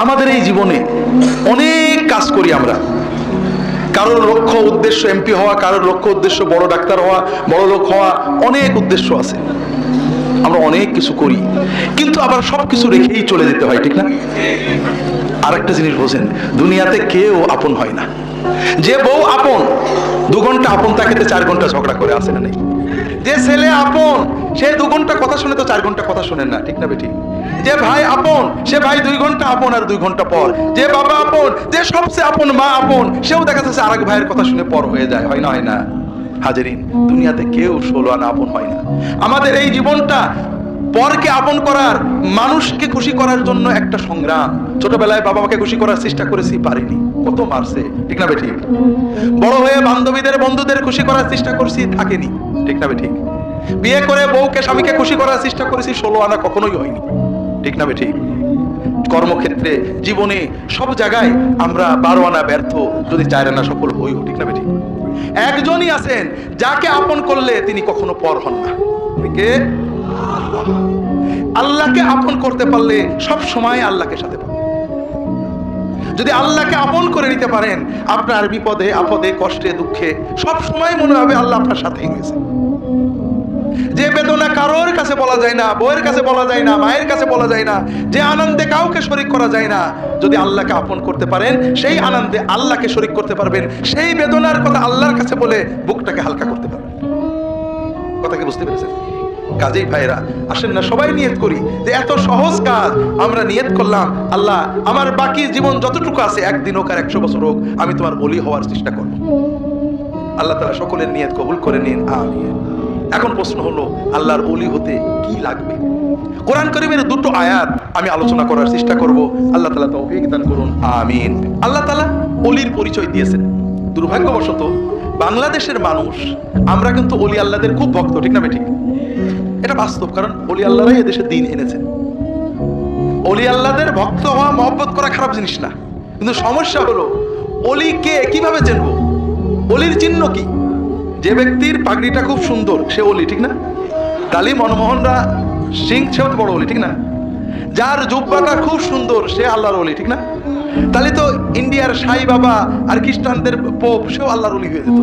আমাদের এই জীবনে অনেক কাজ করি আমরা। কারোর লক্ষ্য উদ্দেশ্য এমপি হওয়া, কারোর লক্ষ্য উদ্দেশ্য বড় ডাক্তার হওয়া, বড় লোক হওয়া, অনেক উদ্দেশ্য আছে। আমরা অনেক কিছু করি, কিন্তু আবার সবকিছু রেখেই চলে যেতে হয়, ঠিক না? আরেকটা জিনিস বোঝেন, দুনিয়াতে কেউ আপন হয় না। যে বউ আপন, 2 ঘন্টা আপন তাকে 4 ঘন্টা ঝগড়া করে, আসে না নেই? যে ছেলে আপন, সে 2 ঘন্টা কথা শুনে তো 4 ঘন্টা কথা শোনেন না, ঠিক না বেটি? যে ভাই আপন, সে ভাই 2 ঘন্টা আপন আর 2 ঘন্টা পর। যে বাবা আপন, যে সবচেয়ে আপন মা আপন, সেও দেখা যাচ্ছে আরেক ভাইয়ের কথা শুনে পর হয়ে যায়, হয় না? হয় না? হাজেরিন, দুনিয়াতে কেউ 16 আনা আপন হয় না। আমাদের এই জীবনটা পরকে আপন করার, মানুষকে খুশি করার জন্য একটা সংগ্রাম। ছোটবেলায় বাবা মাকে খুশি করার চেষ্টা করেছি, পারিনি, কত মারছে, ঠিক না বেঠিক? বড় হয়ে বান্ধবীদের বন্ধুদের খুশি করার চেষ্টা করছি, থাকেনি, ঠিক না বেঠিক? বিয়ে করে বউকে স্বামীকে খুশি করার চেষ্টা করেছি, 16 আনা কখনোই হয়নি, ঠিক না বেঠিক? কর্মক্ষেত্রে, জীবনে, সব জায়গায় আমরা 12 আনা ব্যর্থ, যদি 4 আনা সফল হইও, ঠিক না বেঠিক? একজনই আছেন যাকে আপন করলে তিনি কখনো পর হন না, কে? আল্লাহকে আপন করতে পারলে সব সময় আল্লাহকে সাথে পাবেন। যদি আল্লাহকে আপন করে নিতে পারেন, আপনার বিপদে আপদে কষ্টে দুঃখে সব সময় মনে হবে আল্লাহ আপনার সাথেই রয়েছে। যে বেদনা কারোর কাছে বলা যায় না, বউয়ের কাছে বলা যায় না, মায়ের কাছে বলা যায় না, যে আনন্দে কাউকে শরীক করা যায় না, যদি আল্লাহকে আপন করতে পারেন, সেই আনন্দে আল্লাহকে শরীক করতে পারবেন, সেই বেদনার কথা আল্লাহর কাছে বলে বুকটাকে হালকা করতে পারবেন। কথা কি বুঝতে পেরেছেন? কাজেই ভাইরা, আসেন না সবাই নিয়ত করি যে এত সহজ কাজ আমরা নিয়ত করলাম, আল্লাহ আমার বাকি জীবন যতটুকু আছে, 1 দিন হোক আর 100 বছর হোক, আমি তোমার ওলি হওয়ার চেষ্টা করব। আল্লাহ তাআলা সকলের নিয়ত কবুল করে নিন, আমিন। এখন প্রশ্ন হলো, আল্লাহর ওলি হতে কি লাগবে? কোরআন কারীমের 2টো আয়াত আমি আলোচনা করার চেষ্টা করব। আল্লাহ তাআলা তৌফিক দান করুন, আমিন। আল্লাহ তাআলা ওলির পরিচয় দিয়েছেন। দুর্ভাগ্যবশত বাংলাদেশের মানুষ, আমরা কিন্তু ওলি আল্লাহদের খুব ভক্ত, ঠিক না বেঠিক? এটা বাস্তব, কারণ ওলি আল্লাহরাই এদেশে দিন এনেছেন। ওলি আল্লাহদের ভক্ত হওয়া, মহব্বত করা খারাপ জিনিস না, কিন্তু সমস্যা হলো ওলিকে কিভাবে চিনবো? ওলির চিহ্ন কি? যে ব্যক্তির পাগড়িটা খুব সুন্দর সে ওলি, ঠিক না? তালি মনমোহনরা সিং, সেও তো বড় ওলি, ঠিক না? যার জুব্বাটা খুব সুন্দর সে আল্লাহর ওলি, ঠিক না? তাহলে তো ইন্ডিয়ার সাই বাবা আর খ্রিস্টানদের পোপ, সেও আল্লাহর ওলি হয়ে যেত।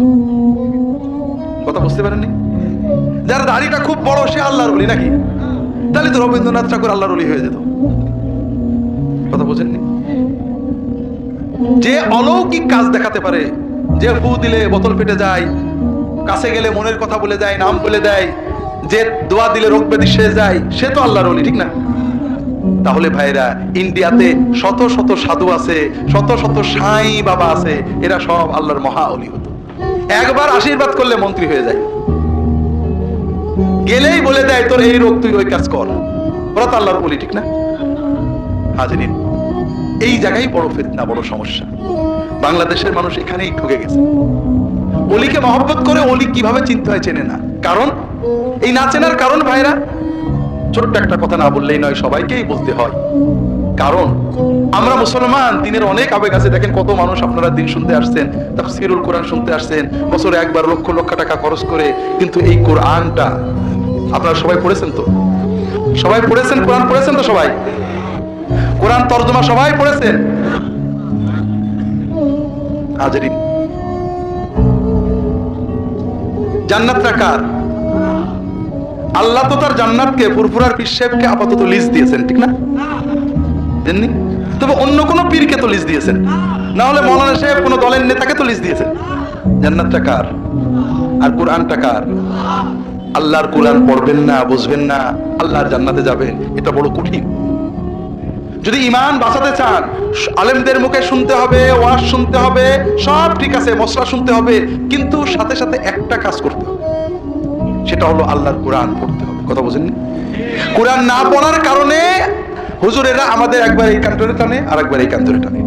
কথা বুঝতে পারেননি? যার দাড়িটা খুব বড় সে আল্লাহর ওলি, নাকি? তাহলে তো রবীন্দ্রনাথ ঠাকুর আল্লাহর ওলি হয়ে যেত। কথা বুঝেননি? যে অলৌকিক কাজ দেখাতে পারে, যে ফু দিলে বোতল ফেটে যায়, কাছে গেলে মনের কথা বলে যায়, নাম বলে দেয়, যে দোয়া দিলে রোগ ব্যাধি সেরে যায়, সে তো আল্লাহর ওলি, ঠিক না? তাহলে ভাইরা, ইন্ডিয়াতে শত শত সাধু আছে, শত শত সাই বাবা আছে, এরা সব আল্লাহর মহা ওলি হতো। একবার আশীর্বাদ করলে মন্ত্রী হয়ে যায়, গেলেই বলে দেয় তোর এই রোগ, তুই ওই কাজ কর, ওরা তো আল্লাহর ওলি, ঠিক না? হাজিরিন, এই জায়গায় বড় ফিতনা, বড় সমস্যা। বাংলাদেশের মানুষ এখানেই ঠকে গেছে। ওলিকে মহব্বত করে ওলি কিভাবে চিনতে হয় চেনে না। কারণ এই না চেনার কারণ ভাইরা, ছোট্ট একটা কথা না বললেই নয়, সবাইকেই বলতে হয়। কারণ আমরা মুসলমান, দিনের অনেক আবেগ আছে। দেখেন কত মানুষ আপনারা দিন শুনতে আসছেন, তাফসীরুল কোরআন শুনতে আসছেন, বছরে একবার লক্ষ লক্ষ টাকা খরচ করে, কিন্তু এই কোরআনটা আপনারা সবাই পড়েছেন তো? সবাই পড়েছেন? কোরআন পড়েছেন তো সবাই? কোরআন তরজমা সবাই পড়েছেন? হাজিরিন, জান্নাতটা কার? আল্লাহ তো তার জান্নাতকে ফুরফুরার পীর সাহেবকে আপাতত লিজ দিয়েছেন, ঠিক না? জানেননি? তবে অন্য কোন পীরকে তো লিজ দিয়েছেন, না হলে মৌলানা সাহেব কোন দলের নেতাকে তো লিজ দিয়েছেন। জান্নাতটা কার? আর কোরআনটা কার? আল্লাহর কোরআন পড়বেন না, বুঝবেন না, আল্লাহর জান্নাতে যাবেন, এটা বড় কঠিন। যদি ঈমান বাঁচাতে চান, আলেমদের মুখে শুনতে হবে, ওয়াজ শুনতে হবে, সব ঠিক আছে, মশলা শুনতে হবে, কিন্তু সাথে সাথে একটা কাজ করতে হবে, সেটা হলো আল্লাহর কোরআন পড়তে হবে। কথা বুঝেননি? কোরআন না পড়ার কারণে হুজুরেরা আমাদের একবার এই কান ধরে টানে, আর একবার এই কান ধরে টানে,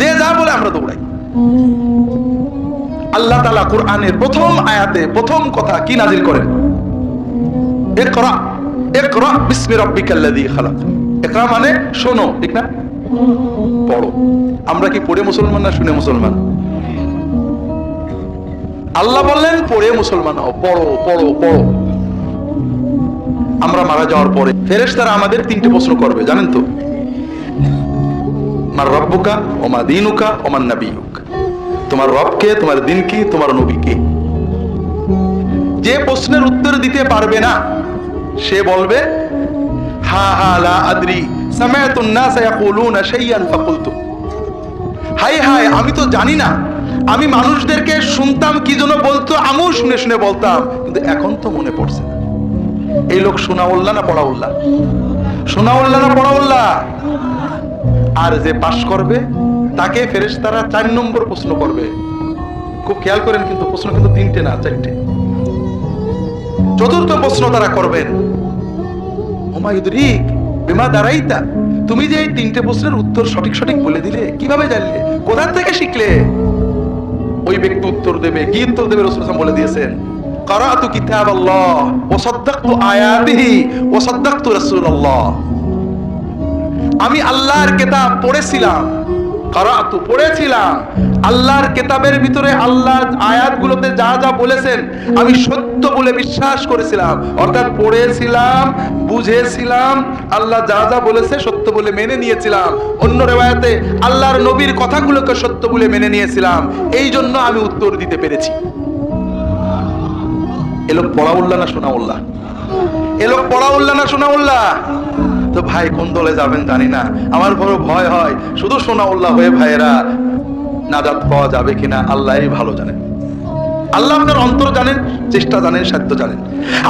যে যা বলে আমরা দৌড়াই। আল্লাহ তাআলা কোরআনের প্রথম আয়াতে প্রথম কথা কি নাজিল করেন? ইকরা, ইকরা বিসমি রাব্বিকাল্লাযী খালাক। ইকরা মানে শোনো, ঠিক না? পড়ো। আমরা কি পড়ে মুসলমান না শুনে মুসলমান? আল্লাহ বললেন পড়ে মুসলমান হও, পড়ো পড়ো পড়ো। আমরা মারা যাওয়ার পরে ফেরেশতারা আমাদের 3টে প্রশ্ন করবে, জানেন তো? মার রব্বুকা ওমা দীনুকা ওমান নাবিয়ুক, তোমার রবকে, তোমার দিন কি, তোমার নবী কে। যে প্রশ্নের উত্তর দিতে পারবে না সে বলবে হা হা লা আদরি সামাতুন নাস ইয়াকুলুনা শাইআন ফাকুলতু, হাই হাই আমি তো জানি না, আমি মানুষদেরকে শুনতাম কি জন্য বলতো, আমিও শুনে শুনে বলতাম, কিন্তু এখন তো মনে পড়ছে না। এই লোক শোনাউল্লাহ না পড়াউল্লাহ? শোনাউল্লাহ না পড়াউল্লাহ? আর যে পাশ করবে তাকে ফেরেশতারা 4 নম্বর প্রশ্ন করবে। খুব খেয়াল করেন, কিন্তু প্রশ্ন কিন্তু 3টে না 4টে। চতুর্থ প্রশ্ন তারা করবেন, ওমা ইউদরিক বিমা দারাইতা, তুমি যে এই 3টে প্রশ্নের উত্তর সঠিক সঠিক বলে দিলে, কিভাবে জানলে, কোথা থেকে শিখলে? ওই ব্যক্তি উত্তর দেবে, কি উত্তর দেবে? রাসূল সাল্লাল্লাহু আলাইহি ওয়াসাল্লাম বলে দিয়েছেন, ক্বারাতু কিতাবাল্লাহ ওয়া সাদ্দাকতু আয়াতিহি ওয়া সাদ্দাকতু রাসূলুল্লাহ, আমি আল্লাহর কিতাব পড়েছিলাম, ক্বারাতু পড়েছিলাম, আল্লাহর কিতাবের ভিতরে আল্লাহর আয়াতগুলোতে যা যা বলেছেন আমি সত্য বলে বিশ্বাস করেছিলাম, অর্থাৎ পড়েছিলাম, বুঝেছিলাম, আল্লাহ যা যা বলেছে সত্য বলে মেনে নিয়েছিলাম, অন্য রিওয়ায়াতে আল্লাহর নবীর কথাগুলোকে সত্য বলে মেনে নিয়েছিলাম, এই জন্য আমি উত্তর দিতে পেরেছি। এ লোক পড়াউল্লাহ না শোনাউল্লাহ? এ লোক পড়াউল্লাহ না শোনাউল্লাহ? তো ভাই কোন দলে যাবেন জানি না, আমার বড় ভয় হয়, শুধু শোনাউল্লাহ হয়ে ভাইয়েরা নাজাত পাওয়া যাবে কিনা আল্লাহই ভালো জানেন। আল্লাহ আপনার অন্তর জানেন, চেষ্টা জানেন, সাধ্য জানেন।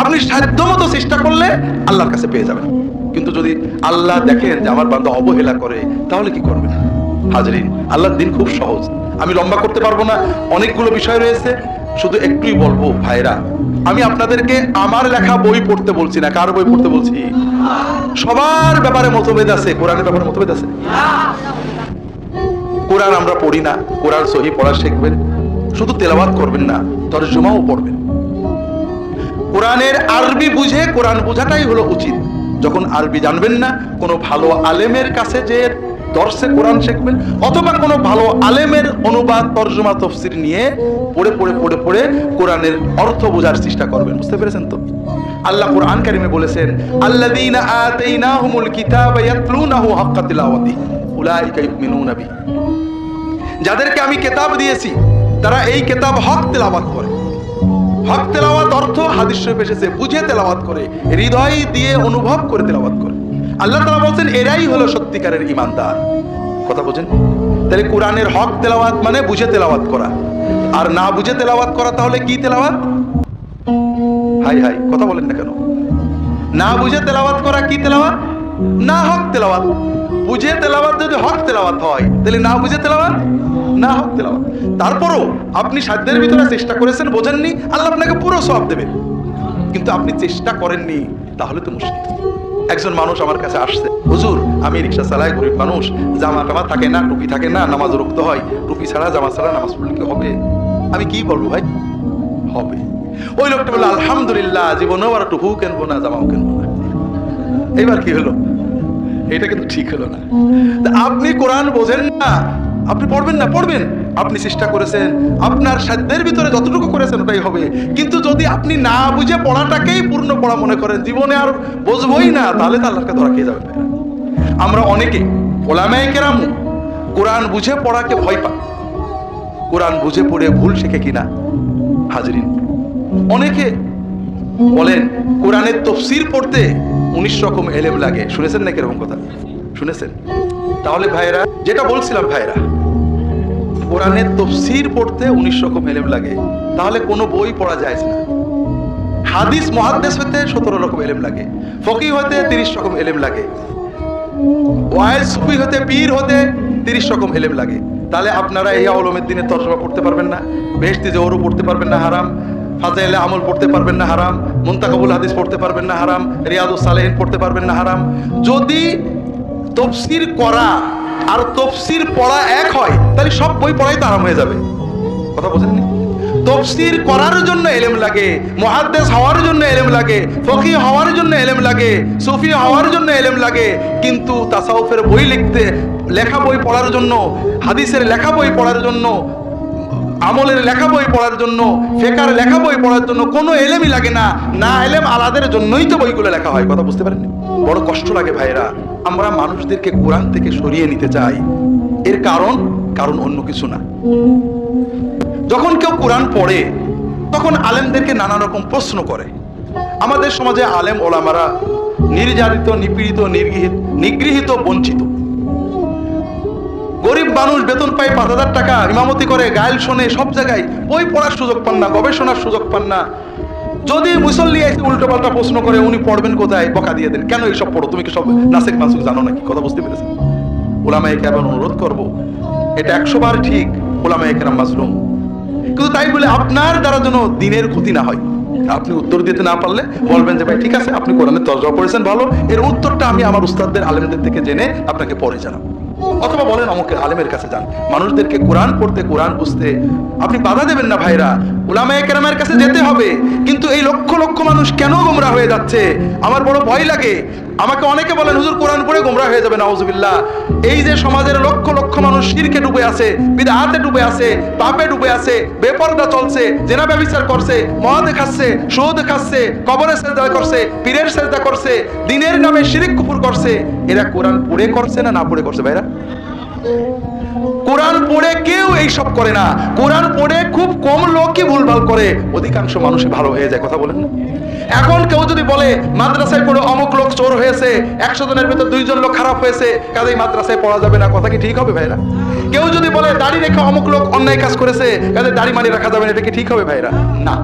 আপনি সাধ্য মতো চেষ্টা করলে আল্লাহর কাছে পেয়ে যাবেন। কিন্তু যদি আল্লাহ দেখেন যে আমার বান্দা অবহেলা করে, তাহলে কি করবেন? হাজরিন, আল্লাহর দিন খুব সহজ। আমি লম্বা করতে পারবো না, অনেকগুলো বিষয় রয়েছে, শুধু একটুই বলবো ভাইরা, আমি আপনাদেরকে আমার লেখা বই পড়তে বলছি না। কার বই পড়তে বলছি? সবার ব্যাপারে মতভেদ আছে, কোরআনের ব্যাপারে মতভেদ আছে। কোরআন আমরা পড়ি না, কোরআন সহি পড়া শিখবেন, শুধু তেলাওয়াত করবেন না, তরজমাও পড়বেন। কোরআনের আরবি বুঝে কোরআন বোঝাটাই হলো উচিত। যখন আরবি জানবেন না, কোনো ভালো আলেমের কাছে যে দর্শে কোরআন শিখবেন, অথবা কোনো ভালো আলেমের অনুবাদ, তরজমা, তাফসীর নিয়ে পড়ে পড়ে পড়ে পড়ে কোরআনের অর্থ বোঝার চেষ্টা করবেন। বুঝতে পেরেছেন তো? আল্লাহ কোরআন কারিমে বলেছেন, আল্লাযীনা আতাইনাহুমুল কিতাবা ইয়াতলুনাহু হাক্কা তিলাওয়াতিহি উলাইকা ইউমিনুনা বিহি, যাদেরকে আমি কিতাব দিয়েছি তারা এই কিতাব হক তেলাওয়াত করে। হক তেলাওয়াত অর্থ হাদিস শরীফে এসেছে, বুঝে তেলাওয়াত করে, হৃদয় দিয়ে অনুভব করে তেলাওয়াত করে। আল্লাহ তাআলা বলেন এরাই হলো সত্যিকারের ঈমানদার। কথা বুঝেন? তাহলে কোরআনের হক তেলাওয়াত মানে বুঝে তেলাওয়াত করা, আর না বুঝে তেলাওয়াত করা তাহলে কি তেলাওয়াত? হাই হাই, কথা বলেন না কেন? না বুঝে তেলাওয়াত করা কি তেলাওয়াত? না হক তেলাওয়াত। বুঝে তেলাওয়াত যদি হক তেলাওয়াত হয়, তাহলে না বুঝে তেলাওয়াত না হক তেলাওয়াত। তারপরও আপনি সাধ্যের ভিতরে চেষ্টা করেছেন, বোঝেননি, আল্লাহ আপনাকে পুরো সওয়াব দেবেন। কিন্তু আপনি চেষ্টা করেননি, তাহলে তো মুশকিল। একজন মানুষ আমার কাছে আসছে, হুজুর আমি রিকশা চালাই, গরিব মানুষ, জামা টামা থাকে না, টুপি থাকে না, নামাজ রুখতে হয়, টুপি ছাড়া জামা ছাড়া নামাজ পড়লে কি হবে? আমি কি বলবো ভাই? হবে। ওই লোকটা বললো আলহামদুলিল্লাহ, জীবনেও আর টুপিও কিনবো না, জামাও কিনবো না। এইবার কি হলো? এটা কিন্তু ঠিক হলো না। আপনি কোরআন বোঝেন না, আপনি পড়বেন না, পড়বেন, আপনি চেষ্টা করেছেন, আপনার সাধ্যের ভিতরে যতটুকু করেছেন ওটাই হবে। কিন্তু যদি আপনি না বুঝে পড়াটাকেই পূর্ণ পড়া মনে করেন, জীবনে আর বুঝবই না, তাহলে তো আল্লাহকে ধরা খেয়ে যাবেন। আমরা অনেকে ওলামায়ে কেরাম কোরআন বুঝে পড়াকে ভয় পান, কোরআন বুঝে পড়ে ভুল শেখে কিনা। হাজরিন, অনেকে বলেন কোরআনের তাফসীর পড়তে 19 রকম এলেম লাগে। শুনেছেন নাকি এরকম কথা? শুনেছেন? তাহলে ভাইরা, যেটা বলছিলাম ভাইরা, কোরআনের তাফসীর পড়তে 19 রকম এলেম লাগে, তাহলে কোনো বই পড়া যায় না। হাদিস মুহাদ্দিস হতে 17 রকম এলেম লাগে, ফকিহ হতে 30 রকম এলেম লাগে, ওয়াইজ সুফি হতে, পীর হতে 30 রকম এলেম লাগে। তাহলে আপনারা ইহয়া উলুমুদ্দিনের তরজমা পড়তে পারবেন না, বেহেশতি জওহর পড়তে পারবেন না, হারাম। ফাজাইলে আমল পড়তে পারবেন না, হারাম। মুনতাকাবুল হাদিস পড়তে পারবেন না, হারাম। রিয়াদুস সালেহিন পড়তে পারবেন না, হারাম। যদি তাফসীর করা আর তাফসীর পড়া এক হয়, তাহলে সব বই পড়াই তো আরাম হয়ে যাবে। কথা বোঝেননি? তাফসীর করার জন্য ইলম লাগে, মুহাদ্দিস হওয়ার জন্য ইলম লাগে, ফকিহ হওয়ার জন্য ইলম লাগে, সুফি হওয়ার জন্য ইলম লাগে। কিন্তু তাসাউফের বই লেখা বই পড়ার জন্য, হাদিসের লেখা বই পড়ার জন্য, আমলের লেখা বই পড়ার জন্য, ফিকহের লেখা বই পড়ার জন্য কোনো ইলমই লাগে না। না ইলম আলাদের জন্যই তো বইগুলো লেখা হয়। কথা বুঝতে পারেন? বড় কষ্ট লাগে ভাইরা। আমরা মানুষদেরকে কোরআন থেকে সরিয়ে নিতে চাই, এর কারণ অন্য কিছু না। যখন কেউ কোরআন পড়ে তখন আলেমদেরকে নানা রকম প্রশ্ন করে। আমাদের সমাজে আলেম ওলামারা নির্যাতিত, নিপীড়িত, নিগৃহীত, বঞ্চিত। গরিব মানুষ বেতন পায় 5,000 টাকা, ইমামতি করে, গায়েল শোনে, সব জায়গায় বই পড়ার সুযোগ পান না, গবেষণার সুযোগ পান না। যদি মুসল্লি এসে উল্টো পাল্টা প্রশ্ন করে, উনি পড়বেন কোথায়? বকা দিয়ে দেন, কেন এইসব পড়ো, তুমি কি সব নাসিক মানসুক জানো নাকি? কথা বুঝতে পেরেছেন? ওলামায়ে কেরাম অনুরোধ করবো, এটা 100 বার ঠিক, ওলামায়ে কেরাম মাজলুম, কিন্তু তাই বলে আপনার দ্বারা যেন দিনের ক্ষতি না হয়। আপনি উত্তর দিতে না পারলে বলবেন যে ভাই ঠিক আছে, আপনি কোরআনের তরজমা পড়েছেন ভালো, এর উত্তরটা আমি আমার উস্তাদদের আলেমদের থেকে জেনে আপনাকে পরে জানাবো। অথবা বলেন আমাকে আলেমের কাছে যান। মানুষদেরকে কোরআন পড়তে, কোরআন বুঝতে আপনি বাধা দেবেন না ভাইরা, উলামায়ে কেরামের কাছে যেতে হবে। কিন্তু এই লক্ষ লক্ষ মানুষ কেন গোমরাহ হয়ে যাচ্ছে? আমার বড় ভয় লাগে। আমাকে অনেকে বলেন হুজুর কোরআন পড়ে গোমরাহ হয়ে যাবে, নাউজুবিল্লাহ। এই যে সমাজের লক্ষ লক্ষ মানুষ শিরকে ডুবে আছে, বিদআতে ডুবে আছে, পাপে ডুবে আছে, বেপরদা চলছে, জেনা ব্যভিচার করছে, মদ খাচ্ছে, সুদ খাচ্ছে, কবরে সেজদা করছে, পীরের সেজদা করছে, দ্বীনের নামে শিরক কুফর করছে, এরা কোরআন পড়ে করছে না না পড়ে করছে? ভাইরা, কোরআন পড়ে কেউ এইসব করে না। কোরআন পড়ে খুব কম লোকই ভুলভাল করে, অধিকাংশ মানুষই ভালো হয়ে যায়। কথা বলেন না? এখন কেউ যদি বলে মাদ্রাসায় পড়ে অমুক লোক চোর হয়েছে, 100 জনের ভেতর 2 জন লোক খারাপ হয়েছে, কাজেই মাদ্রাসায় পড়া যাবে না, কথা কি ঠিক হবে ভাইরা? কেউ যদি বলে দাড়ি রেখে অমুক লোক অন্যায় কাজ করেছে, কাজে দাড়ি মানি রাখা যাবে না, এটা কি ঠিক হবে ভাইরা? না।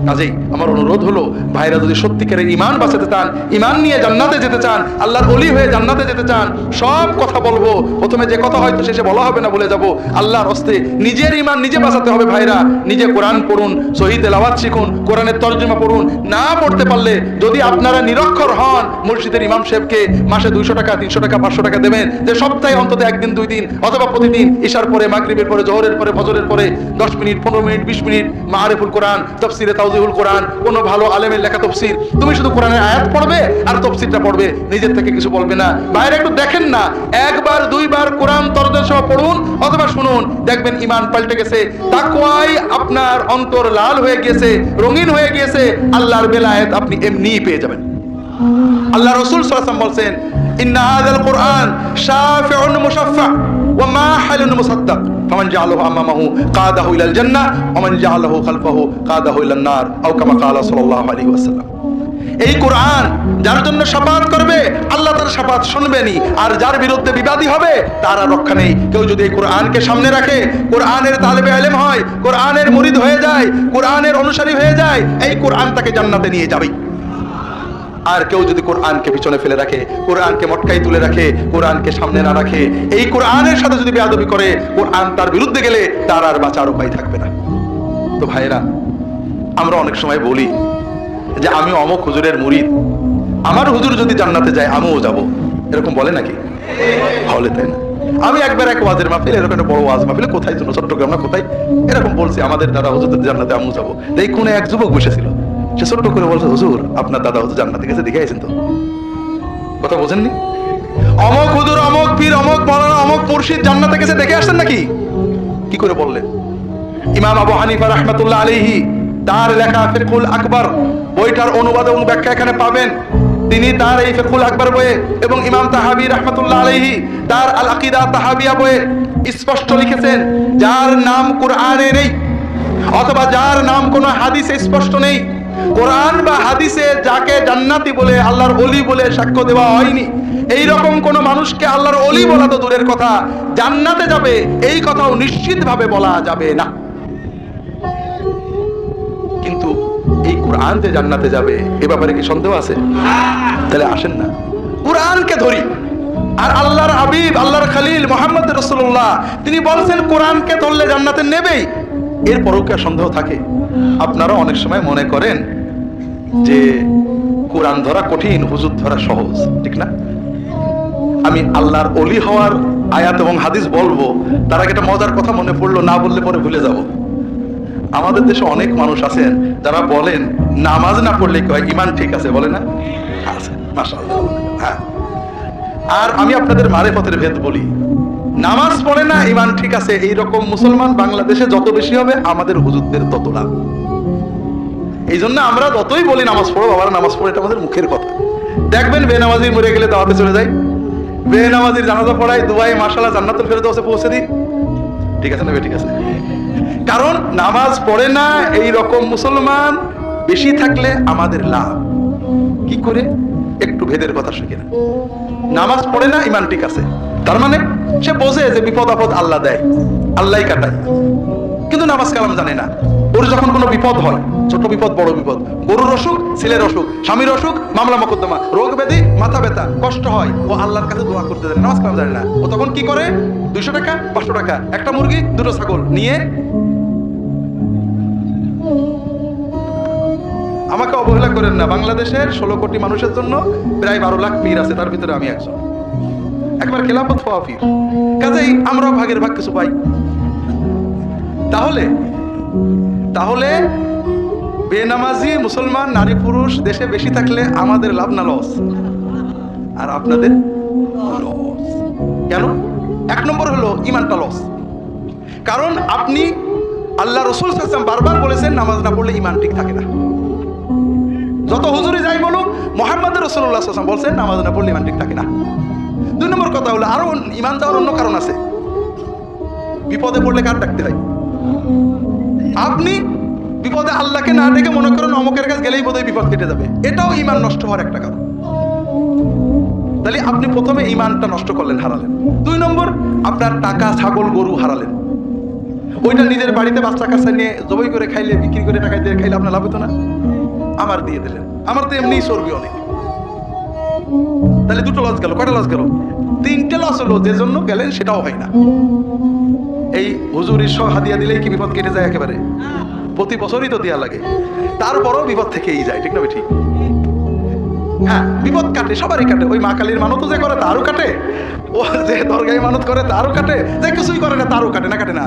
কাজেই আমার অনুরোধ হলো, ভাইরা যদি সত্যিকারের ঈমান বাঁচাতে চান, ঈমান নিয়ে জান্নাতে যেতে চান, আল্লাহর ওলি হয়ে জান্নাতে যেতে চান, সব কথা বলবো। প্রথমে যে কথা হয়তো শেষে বলা হবে না, বলে যাব। আল্লাহর হস্তে নিজের ঈমান নিজে বাঁচাতে হবে ভাইরা। নিজে কোরআন পড়ুন, সহিহ তেলাওয়াত শিখুন, কোরআনের তরজমা পড়ুন। না পড়তে পারলে যদি আপনারা নিরক্ষর হন, মসজিদের ইমাম সাহেবকে মাসে 200 টাকা, 300 টাকা, 500 টাকা দেবেন, যে সপ্তাহে অন্তত 1 দিন 2 দিন, অথবা প্রতিদিন ইশার পরে, মাগরিবের পরে, জোহরের পরে, ফজরের পরে 10 মিনিট, 15 মিনিট, 20 মিনিট মাআরিফুল কোরআন, তাফসিরে তাওজিহুল কোরআন, কোন ভালো আলেমের লেখা তফসির, তুমি শুধু কোরআনের আয়াত পড়বে আর তফসিরটা পড়বে, নিজের থেকে কিছু বলবে না। বাইরে একটু দেখেন না, 1 বার 2 বার কোরআন তরজমা পড়ুন অথবা শুনুন, দেখবেন ঈমান পাল্টে গেছে, তাকওয়ায় আপনার অন্তর লাল হয়ে গিয়েছে, রঙিন হয়ে গিয়েছে, আল্লাহর বেলায়েত আপনি এমনিই পেয়ে যাবেন। আল্লাহ রাসূল সাল্লাল্লাহু আলাইহি ওয়াসাল্লাম বলেন, ইন্না হাযাল কুরআন শাফিউন মুশাফফা ওয়া মাহিলুন মুসাদ্দাক ফামান জাআলাহু আমামাহু কাদাহু ইলাল জান্নাহ ওয়া মান জাআলাহু খালফাহু কাদাহু ইলান নার আও কামা ক্বালা সাল্লাল্লাহু আলাইহি ওয়াসাল্লাম। এই কোরআন যার জন্য শাফাআত করবে, আল্লাহ তার শাফাআত শুনবেনই, আর যার বিরুদ্ধে বিবাদী হবে তার আর রক্ষা নেই। কেউ যদি এই কোরআনকে সামনে রাখে, কোরআনের তালেবে ইলম হয়, কোরআনের মুরিদ হয়ে যায়, কোরআনের অনুসারী হয়ে যায়, এই কোরআন তাকে জান্নাতে নিয়ে যাবে। আর কেউ যদি কোরআনকে পিছনে ফেলে রাখে, কোরআনকে মটকাই তুলে রাখে, কোরআনকে সামনে না রাখে, এই কোরআনের সাথে যদি বেয়াদবি করে, কোরআন তার বিরুদ্ধে গেলে তার আর বাঁচার উপায় থাকবে না। তো ভাইরা, আমরা অনেক সময় বলি যে আমি অমুক হুজুরের মুরিদ, আমার হুজুর যদি জান্নাতে যায় আমিও যাব, এরকম বলে নাকি? হলে তাই না? আমি একবার এক ওয়াজের মাহফিল, এরকম একটা বড় ওয়াজ মাহফিলে, কোথায় যেন চট্টগ্রাম না কোথায়, এরকম বলছি আমাদের দাদা হুজুর জান্নাতে আমিও যাবো। এই কোনে এক যুবক বসেছিল, সে ছোট্ট করে বলছে, হুজুর আপনার দাদা হুজুর জান্নাতে গেছে, দেখে আইছেন তো? কথা বোঝেননি? অমুক হুজুর, অমুক পীর, অমুক মাওলানা, অমুক মুর্শিদ জান্নাতে গেছে, দেখে আসছেন নাকি? কি করে বললেন? ইমাম আবু হানিফা রাহমাতুল্লাহ আলাইহি তার লেখা ফিকহুল আকবার বইটার অনুবাদ এবং ব্যাখ্যা এখানে পাবেন। তিনি তার এই ফিকহুল আকবার বইয়ে এবং ইমাম তাহাবী রাহমাতুল্লাহ আলাইহি তার আল আকীদা তাহাবিয়া বইয়ে স্পষ্ট লিখেছেন, যার নাম কোরআনে নেই অথবা যার নাম কোনো হাদিসে স্পষ্ট নেই, কোরআন বা হাদিসে যাকে জান্নাতি বলে, আল্লাহর ওলি বলে সাক্ষ্য দেওয়া হয়নি, এই রকম কোন মানুষকে আল্লাহর ওলি বলা তো দূরের কথা, জান্নাতে যাবে এই কথাও নিশ্চিতভাবে বলা যাবে না। কিন্তু এই কোরআন যে জান্নাতে যাবে এ ব্যাপারে কি সন্দেহ আছে? তাহলে আসেন না কোরআনকে ধরি। আর আল্লাহর হাবিব, আল্লাহর খলিল মুহাম্মদ রাসূলুল্লাহ তিনি বলছেন কোরআনকে ধরলে জান্নাতে নেবেই, এরপরও কি সন্দেহ থাকে? আপনারা অনেক সময় মনে করেন যে কোরআন ধরা কঠিন, হুজুর ধরা সহজ, ঠিক না? আমি আল্লাহর ওলি হওয়ার আয়াত এবং হাদিস বলবো, তার আগে একটা মজার কথা মনে পড়লো, না বললে পরে ভুলে যাব। আমাদের দেশে অনেক মানুষ আছেন যারা বলেন নামাজ না পড়লে কি হয়, ঈমান ঠিক আছে, বলে না? আছে, মাশাআল্লাহ। হ্যাঁ, আর আমি আপনাদের মারেফতের ভেদ বলি, নামাজ পড়ে না ঈমান ঠিক আছে, এইরকম মুসলমান বাংলাদেশে যত বেশি হবে আমাদের হুজুরদের তত লাভ। এই জন্য আমরা যতই বলি নামাজ পড়ো, বাবার নামাজ পড়ো, এটা আমাদের মুখের কথা। দেখবেন বেনামাজি মরে গেলে দাওয়াতে চলে যায়, বেনামাজির জানাজা পড়াই, দুবাই মাশাআল্লাহ জান্নাতুল ফেরদৌসে পৌঁছে দিই। ঠিক আছে না? ঠিক আছে। কারণ নামাজ পড়ে না এই রকম মুসলমান বেশি থাকলে আমাদের লাভ। কি করে? একটু ভেদের কথা শিখে না। নামাজ পড়ে না, ইমান ঠিক আছে, তার মানে সে বোঝে যে বিপদ আপদ আল্লাহ দেয়, আল্লাহই কাটায়, কিন্তু নামাজ কালাম জানে না। ওর যখন কোনো বিপদ হয়, ছোট বিপদ বড় বিপদ, গরুর অসুখ, ছেলের অসুখ, স্বামীর অসুখ, মামলা মোকদ্দমা, রোগ ব্যাধি, মাথা ব্যথা, কষ্ট হয়, ও আল্লাহর কাছে দোয়া করতে জানে, নামাজ কালাম জানে না। ও তখন কি করে? 200 টাকা 500 টাকা, একটা মুরগি 2টো ছাগল নিয়ে, আমাকে অবহেলা করেন না, বাংলাদেশের 16 কোটি মানুষের জন্য প্রায় 12 লাখ পীর আছে, তার ভিতরে আমি একজন, একবার খেলাফত হওয়া পীর, কাজেই আমরাও ভাগের ভাগ কিছু পাই। তাহলে বেনামাজি মুসলমান নারী পুরুষ দেশে বেশি থাকলে আমাদের লাভ না লস? আর আপনাদের লস। কেন? 1 নম্বর হলো ইমানটা লস। কারণ আপনি আল্লাহ রাসূল সাল্লাল্লাহু আলাইহি ওয়াসাল্লাম বারবার বলেছেন নামাজ না পড়লে ইমান ঠিক থাকে না। যত হুজুরি যাই বলুক, মুহাম্মদ রাসূলুল্লাহ সাল্লাল্লাহু আলাইহি ওয়াসাল্লাম বলেছেন নামাজ না পড়লে ইমান ঠিক থাকে না। 2 নম্বর কথা হলো আরো ইমান যাওয়ার অন্য কারণ আছে। বিপদে পড়লে কার ডাকতে হয়? আপনি বিপদে আল্লাহকে না ডেকে মনে করেন অমুকের কাছে গেলেই বোধহয় বিপদ কেটে যাবে, এটাও ইমান নষ্ট হওয়ার একটা কারণ। তাহলে আপনি প্রথমে ইমানটা নষ্ট করলেন, হারালেন। 2 নম্বর, আপনার টাকা, ছাগল, গরু হারালেন। ওইটা নিজের বাড়িতে বাচ্চা কাচ্চা নিয়ে জবাই করে খাইলে, বিক্রি করে টাকা দিয়ে খাইলে আপনার লাভ হতো না? আমার দিয়ে দিলেন, আমার তো এমনি চর্বি অনেক। তাহলে 2টো লস গেল। কয়টা লস গেল? 3টে লস হলো, যে জন্য গেলেন সেটাও হয় না। এই হুজুরির সব হাদিয়া দিলেই কি বিপদ কেটে যায় একেবারে? প্রতি বছরই তো দেয়া লাগে, তারপরও বিপদ থেকেই যায়। ঠিক না? ঠিক। হ্যাঁ, বিপদ কাটে, সবারই কাটে। ওই মা কালীর মানত যে করে তারও কাটে, ও যে দরগায় মানত করে তারও কাটে, যে কিছুই করে না তারও কাটে। না কাটে না?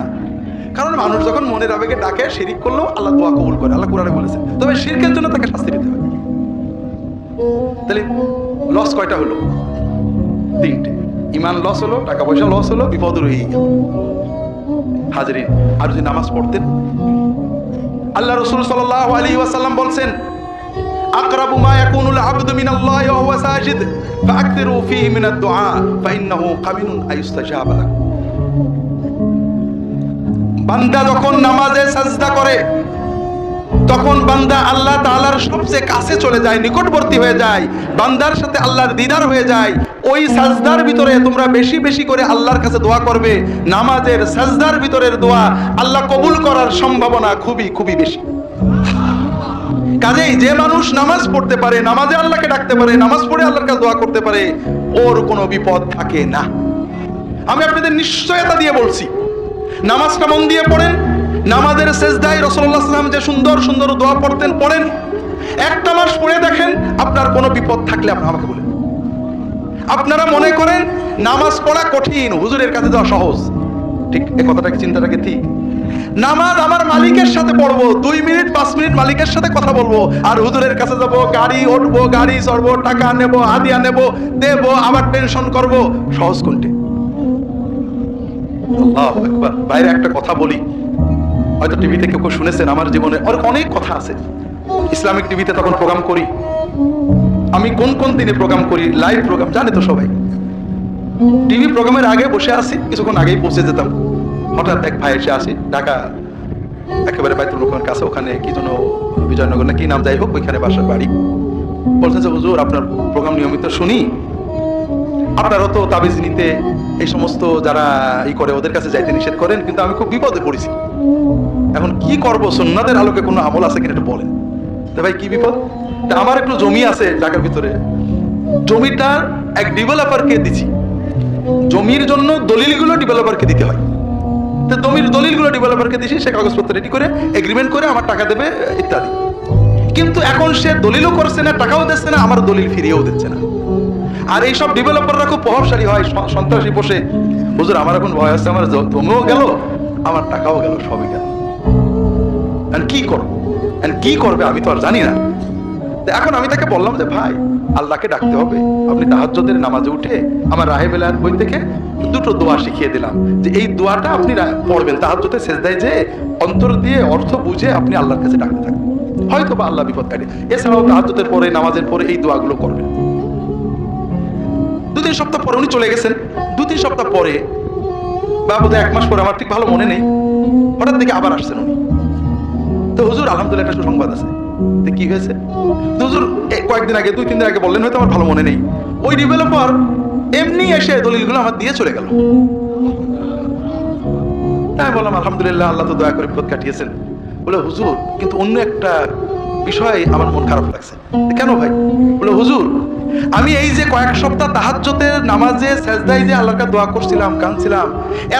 কারণ মানুষ যখন মনের আবেগে ডাকে, শিরিক করলেও আল্লাহ দোয়া কবুল করে, আল্লাহ কোরআনে বলেছে। তবে শিরকের জন্য তাকে শাস্তি দিতে হবে। তাহলে লস কয়টা হলো? 3টে। ইমান লস হলো, টাকা পয়সা লস হলো, বিপদ রয়েই গেল। হাজরিন, আর যদি নামাজ পড়তেন, আল্লাহ রাসূল সাল্লাল্লাহু আলাইহি ওয়াসাল্লাম বলছেন, আকরাবু মা ইয়াকুনুল আবদু মিনাল্লাহি ওয়া হুয়া সাজিদ ফাআকতিরু ফীহি মিনাদ দুআ ফাইন্নাহু কামিনুন আইস্তাজাবা লাক। বান্দা যখন নামাজে সাজদা করে, তখন বান্দা আল্লাহ তাআলার সবচেয়ে কাছে চলে যায়, নিকটবর্তী হয়ে যায়, বান্দার সাথে আল্লাহর দিদার হয়ে যায়। ওই সাজদার ভিতরে তোমরা বেশি বেশি করে আল্লাহর কাছে দোয়া করবে। নামাজের সাজদার ভিতরের দোয়া আল্লাহ কবুল করার সম্ভাবনা খুবই খুবই বেশি। কাজেই যে মানুষ নামাজ পড়তে পারে, নামাজে আল্লাহকে ডাকতে পারে, নামাজ পড়ে আল্লাহর কাছে দোয়া করতে পারে, ওর কোনো বিপদ থাকে না। আমি আপনাদের নিশ্চয়তা দিয়ে বলছি, নামাজটা মন দিয়ে পড়েন। নামাজের সেজদায় রাসূলুল্লাহ সাল্লাল্লাহু আলাইহি ওয়াসাল্লাম যে সুন্দর সুন্দর দোয়া পড়তেন, পড়েন। 1টা মাস পড়ে দেখেন, আপনার কোনো বিপদ থাকলে আপনি আমাকে বলেন। আপনারা মনে করেন নামাজ পড়া কঠিন, হুজুরের কাছে যাওয়া সহজ। ঠিক এই কথাটা কি, চিন্তাটাকে ঠিক? নামাজ আমার মালিকের সাথে পড়বো, 2 মিনিট 5 মিনিট মালিকের সাথে কথা বলবো, আর হুজুরের কাছে যাবো, গাড়ি উঠবো, গাড়ি চড়বো, টাকা নেবো, হাদিয়া নেবো, দেবো, আবার টেনশন করবো। সহজ কোনটি? আল্লাহু আকবার। বাইরে একটা কথা বলি, হয়তো টিভিতে কেউ শুনেছেন, আমার জীবনে অনেক কথা আছে। ইসলামিক টিভিতে তখন প্রোগ্রাম করি, আমি কোন কোন দিনে প্রোগ্রাম করি, লাইভ প্রোগ্রাম, জানে তো সবাই। টিভি প্রোগ্রামের আগে বসে আছি, কিছুক্ষণ আগেই পৌঁছে যেতাম। হঠাৎ এক ভাই এসে আসি, ঢাকা একেবারে বাইতুল মুকাররমের কাছে, ওখানে কি যেন বিজয়নগর না কি নাম, যাই হোক, ওইখানে বাসার বাড়ি। বলছেন যে হুজুর আপনার প্রোগ্রাম নিয়মিত শুনি, আপনারও তো তাবিজ নিতে এই সমস্ত যারা করে ওদের কাছে যাইতে নিষেধ করেন, কিন্তু আমি খুব বিপদে পড়েছি, এখন কি করবো, সুন্নাতের আলোকে কোনো আমল আছে কিনা একটু বলেন। তো ভাই কি বিপদ? আমার একটু জমি আছে ঢাকার ভিতরে, জমিটা এক ডেভেলপারকে দিচ্ছি, জমির জন্য দলিলগুলো ডেভেলপারকে দিতে হয়। তো জমির দলিলগুলো ডেভেলপারকে দিছি, সে কাগজপত্র রেডি করে এগ্রিমেন্ট করে আমার টাকা দেবে ইত্যাদি। কিন্তু এখন সে দলিলও করছে না, টাকাও দিচ্ছে না, আমার দলিল ফিরিয়েও দিচ্ছে না। আর এইসব ডেভেলপাররা খুব প্রভাবশালী হয়, সন্ত্রাসী বসে। হুজুর আমার এখন ভয় আছে, আমার জমিও গেল, আমার টাকাও গেল, সবই গেল, কি করবো, কি করবে আমি তো আর জানি না। এখন আমি তাকে বললাম যে ভাই, আল্লাহকে ডাকতে হবে। আপনি তাহাজ্জুদের নামাজে উঠে আমার রাহেবেলার বই থেকে 2টো দোয়া শিখিয়ে দিলাম, যে এই দোয়াটা আপনি পড়বেন তাহাজ্জুদে সেজদায়, যে অন্তর দিয়ে অর্থ বুঝে আপনি আল্লাহর কাছে ডাকতে থাকবেন, হয়তো বা আল্লাহ বিপদ কাটে। এছাড়াও তাহাজ্জুদের পরে, নামাজের পরে এই দোয়াগুলো করবেন। 2-3 সপ্তাহ পরে উনি চলে গেছেন। 2-3 সপ্তাহ পরে বা বোধহয় 1 মাস পরে, আমার ঠিক ভালো মনে নেই, হঠাৎ দেখে আবার আসছেন উনি। তো হুজুর আলহামদুলিল্লাহ একটা সুসংবাদ আছে। তো কি হয়েছে? তো হুজুর কয়েকদিন আগে, 2-3 দিন আগে বললেন, হয়তো আমার ভালো মনে নেই, ওই ডেভেলপার এমনি এসে দলিলগুলো আমার দিয়ে চলে গেল। তাই বললাম আলহামদুলিল্লাহ, আল্লাহ তো দয়া করে বিপদ কাটিয়েছেন। বলে হুজুর কিন্তু অন্য একটা বিষয় আমার মন খারাপ লাগছে। কেন ভাই? বলে হুজুর আমি এই যে কয়েক সপ্তাহ তাহাজ্জুদের নামাজে সেজদায় যে আল্লাহর কাছে দোয়া করছিলাম, কাঁদছিলাম,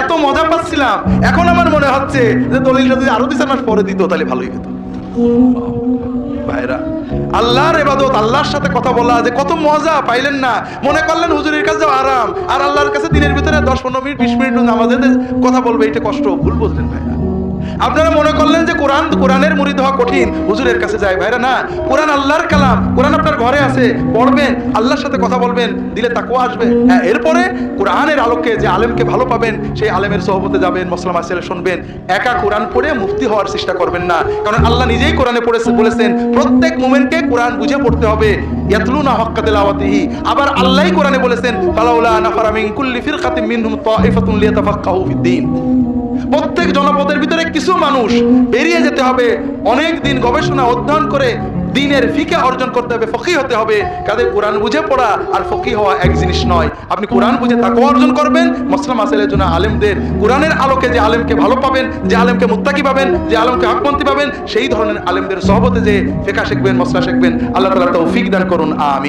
এত মজা পাচ্ছিলাম, এখন আমার মনে হচ্ছে যে দলিলটা যদি আরো 2-4 মাস পরে দিত তাহলে ভালোই হতো। ভাইরা, আল্লাহর ইবাদত, আল্লাহর সাথে কথা বলা যে কত মজা পাইলেন না? মনে করলেন হুজুরের কাছে আরাম, আর আল্লাহর কাছে দিনের ভিতরে 10-15 মিনিট 20 মিনিট নামাজে কথা বলবে, এটা কষ্ট। ভুল বুঝলেন ভাইরা। আপনারা মনে করলেন যে কোরআনের মুরিদ হওয়া কঠিন, হুজুরের কাছে যায়। ভাইরা না, কোরআন আল্লাহর কালাম, কোরআন আপনার ঘরে আছে, পড়বেন, আল্লাহর সাথে কথা বলবেন, দিলে তাকওয়া আসবে। হ্যাঁ, এরপরে কোরআনের আলোকে যে আলেমকে ভালো পাবেন, সেই আলেমের সোহবতে যাবেন, মসলা মাসাইল শুনবেন। একা কোরআন পড়ে মুফতি হওয়ার চেষ্টা করবেন না, কারণ আল্লাহ নিজেই কোরআনে বলেছেন প্রত্যেক মুমিনকে কোরআন বুঝে পড়তে হবে। ইয়াতলুনা হাক্কা তিলাওয়াতিহি। আবার আল্লাহই কোরআনে বলেছেন ফালাউলা নাফারা মিন কুল্লি ফিরকাতিন মিনহুম তাইফাতুন লিয়াতাফাক্কাহু ফিদ্দীন। প্রত্যেক জনপদের ভিতরে কিছু মানুষ বেরিয়ে যেতে হবে, অনেক দিন গবেষণা অধ্যয়ন করে দ্বীনের ফিকহ অর্জন করতে হবে, ফকিহ হতে হবে। কাদের কোরআন বুঝে পড়া আর ফকিহ হওয়া এক জিনিস নয়। আপনি কোরআন বুঝে তাকওয়া অর্জন করবেন, মাসলা মাসাইলের জন্য আলেমদের, কোরআনের আলোকে যে আলেমকে ভালো পাবেন, যে আলেমকে মুত্তাকি পাবেন, যে আলেমকে হকপন্থী পাবেন, সেই ধরনের আলেমদের সোহবতে যে ফিকহ শিখবেন, মাসলা শিখবেন। আল্লাহ তাআলা তৌফিক দান করুন, আমিন।